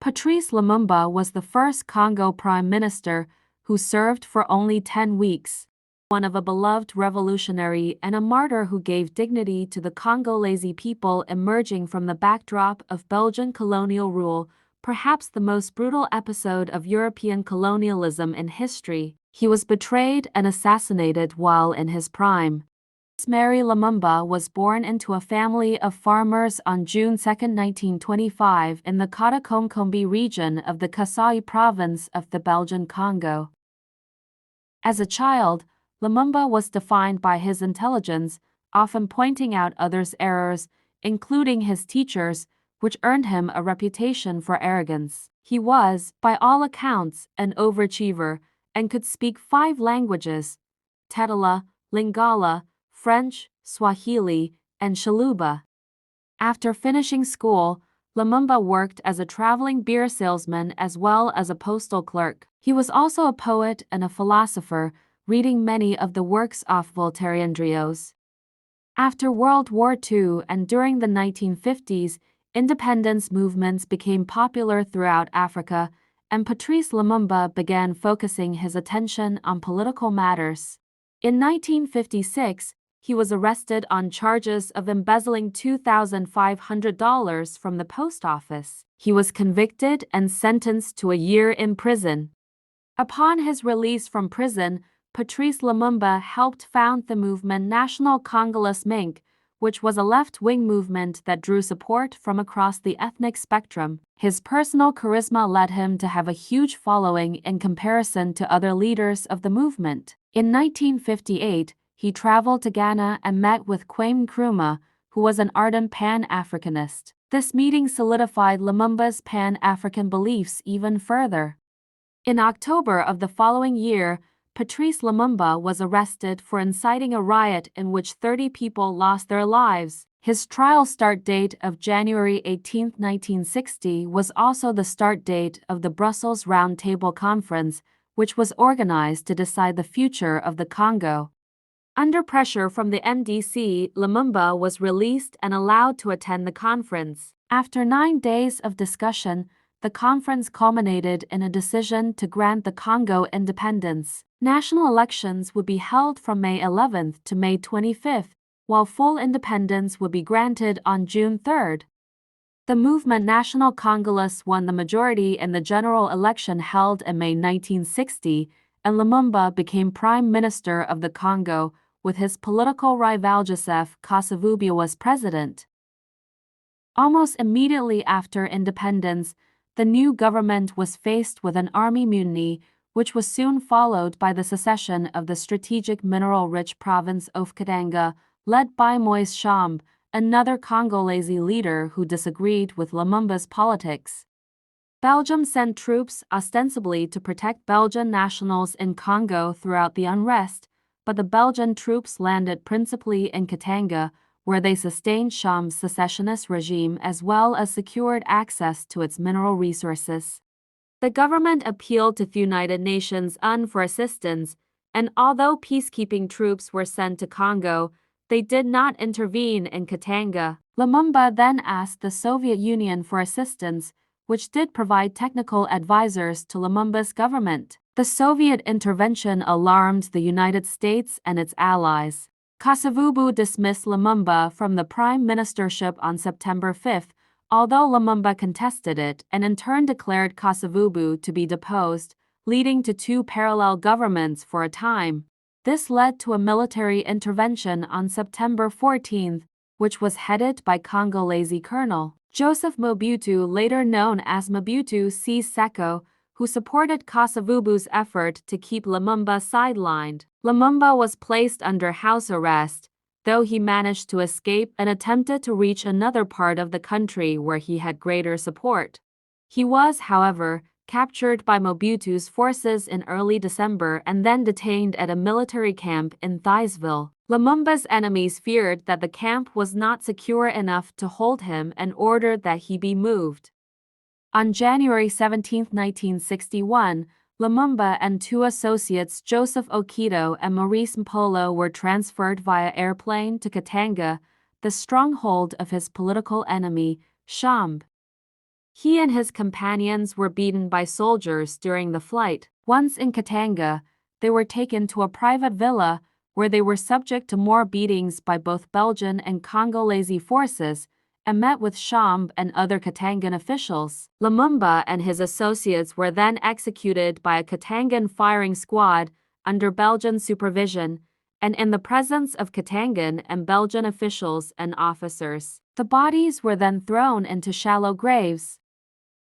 Patrice Lumumba was the first Congo prime minister who served for only 10 weeks, one of a beloved revolutionary and a martyr who gave dignity to the Congolese people emerging from the backdrop of Belgian colonial rule, perhaps the most brutal episode of European colonialism in history. He was betrayed and assassinated while in his prime. Mary Lumumba was born into a family of farmers on June 2, 1925 in the Katakombe region of the Kasai province of the Belgian Congo. As a child, Lumumba was defined by his intelligence, often pointing out others' errors, including his teachers, which earned him a reputation for arrogance. He was, by all accounts, an overachiever and could speak 5 languages: Tetala, Lingala, French, Swahili, and Shaluba. After finishing school, Lumumba worked as a traveling beer salesman as well as a postal clerk. He was also a poet and a philosopher, reading many of the works of Voltaire. After World War II and during the 1950s, independence movements became popular throughout Africa, and Patrice Lumumba began focusing his attention on political matters. In 1956, he was arrested on charges of embezzling $2,500 from the post office. He was convicted and sentenced to a year in prison. Upon his release from prison, Patrice Lumumba helped found the movement National Congolese Mink, which was a left-wing movement that drew support from across the ethnic spectrum. His personal charisma led him to have a huge following in comparison to other leaders of the movement. In 1958, he traveled to Ghana and met with Kwame Nkrumah, who was an ardent Pan-Africanist. This meeting solidified Lumumba's Pan-African beliefs even further. In October of the following year, Patrice Lumumba was arrested for inciting a riot in which 30 people lost their lives. His trial start date of January 18, 1960 was also the start date of the Brussels Round Table Conference, which was organized to decide the future of the Congo. Under pressure from the NDC, Lumumba was released and allowed to attend the conference. After 9 days of discussion, the conference culminated in a decision to grant the Congo independence. National elections would be held from May 11 to May 25, while full independence would be granted on June 3. The movement National Congolese won the majority in the general election held in May 1960, and Lumumba became Prime Minister of the Congo, with his political rival Joseph Kasavubu as president. Almost immediately after independence, the new government was faced with an army mutiny, which was soon followed by the secession of the strategic mineral-rich province of Katanga, led by Moise Tshombe, another Congolese leader who disagreed with Lumumba's politics. Belgium sent troops ostensibly to protect Belgian nationals in Congo throughout the unrest, but the Belgian troops landed principally in Katanga, where they sustained Tshombe's secessionist regime as well as secured access to its mineral resources. The government appealed to the United Nations UN for assistance, and although peacekeeping troops were sent to Congo, they did not intervene in Katanga. Lumumba then asked the Soviet Union for assistance, which did provide technical advisors to Lumumba's government. The Soviet intervention alarmed the United States and its allies. Kasavubu dismissed Lumumba from the prime ministership on September 5, although Lumumba contested it and in turn declared Kasavubu to be deposed, leading to 2 parallel governments for a time. This led to a military intervention on September 14, which was headed by Congolese Colonel Joseph Mobutu, later known as Mobutu Sese Seko, who supported Kasavubu's effort to keep Lumumba sidelined. Lumumba was placed under house arrest, though he managed to escape and attempted to reach another part of the country where he had greater support. He was, however, captured by Mobutu's forces in early December and then detained at a military camp in Thysville. Lumumba's enemies feared that the camp was not secure enough to hold him and ordered that he be moved. On January 17, 1961, Lumumba and 2 associates Joseph Okito and Maurice Mpolo were transferred via airplane to Katanga, the stronghold of his political enemy, Tshombe. He and his companions were beaten by soldiers during the flight. Once in Katanga, they were taken to a private villa where they were subject to more beatings by both Belgian and Congolese forces and met with Chamb and other Katangan officials. Lumumba and his associates were then executed by a Katangan firing squad under Belgian supervision and in the presence of Katangan and Belgian officials and officers. The bodies were then thrown into shallow graves.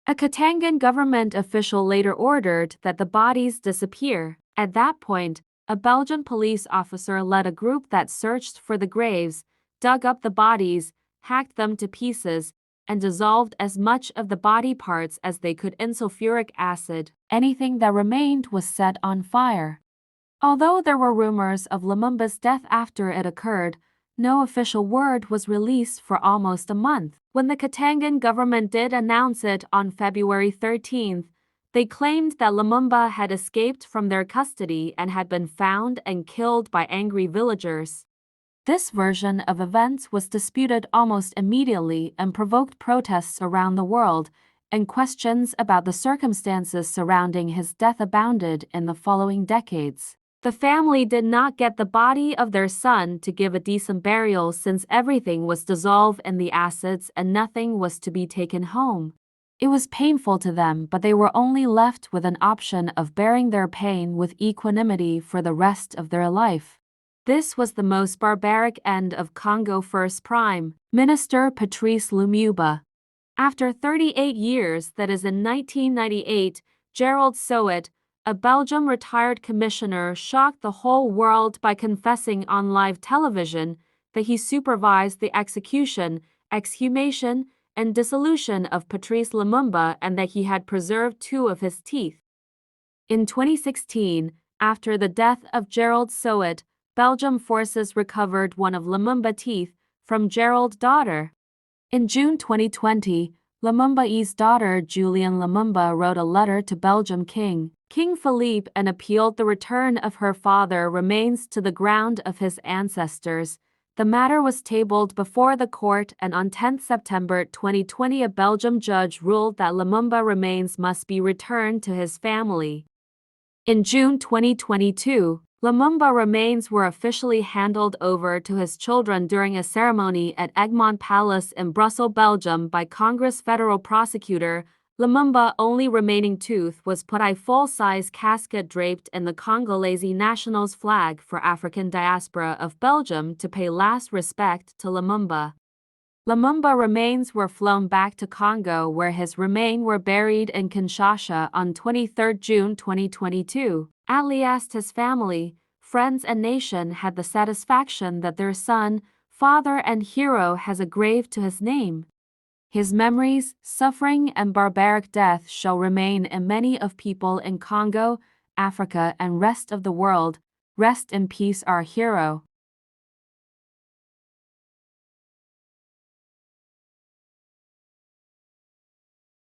A Katangan government official later ordered that the bodies disappear. At that point, a Belgian police officer led a group that searched for the graves, dug up the bodies, hacked them to pieces, and dissolved as much of the body parts as they could in sulfuric acid. Anything that remained was set on fire. Although there were rumors of Lumumba's death after it occurred, no official word was released for almost a month. When the Katangan government did announce it on February 13th, they claimed that Lumumba had escaped from their custody and had been found and killed by angry villagers. This version of events was disputed almost immediately and provoked protests around the world, and questions about the circumstances surrounding his death abounded in the following decades. The family did not get the body of their son to give a decent burial since everything was dissolved in the acids and nothing was to be taken home. It was painful to them, but they were only left with an option of bearing their pain with equanimity for the rest of their life. This was the most barbaric end of Congo First Prime Minister Patrice Lumumba. After 38 years, that is in 1998, Gerald Soet, a Belgium retired commissioner, shocked the whole world by confessing on live television that he supervised the execution, exhumation, and dissolution of Patrice Lumumba and that he had preserved 2 of his teeth. In 2016, after the death of Gerald Soet, Belgium forces recovered one of Lumumba's teeth from Gerald's daughter. In June 2020, Lumumba's daughter Julian Lumumba wrote a letter to Belgium King Philippe and appealed the return of her father remains to the ground of his ancestors. The matter was tabled before the court, and on 10 September 2020 a Belgium judge ruled that Lumumba remains must be returned to his family. In June 2022, Lumumba remains were officially handed over to his children during a ceremony at Egmont Palace in Brussels, Belgium by Congress federal prosecutor. Lumumba's only remaining tooth was put in a full-size casket draped in the Congolese national's flag for African diaspora of Belgium to pay last respect to Lumumba. Lumumba remains were flown back to Congo, where his remains were buried in Kinshasa on 23 June 2022. At last his family, friends and nation had the satisfaction that their son, father and hero has a grave to his name. His memories, suffering and barbaric death shall remain in many of people in Congo, Africa and rest of the world. Rest in peace our hero.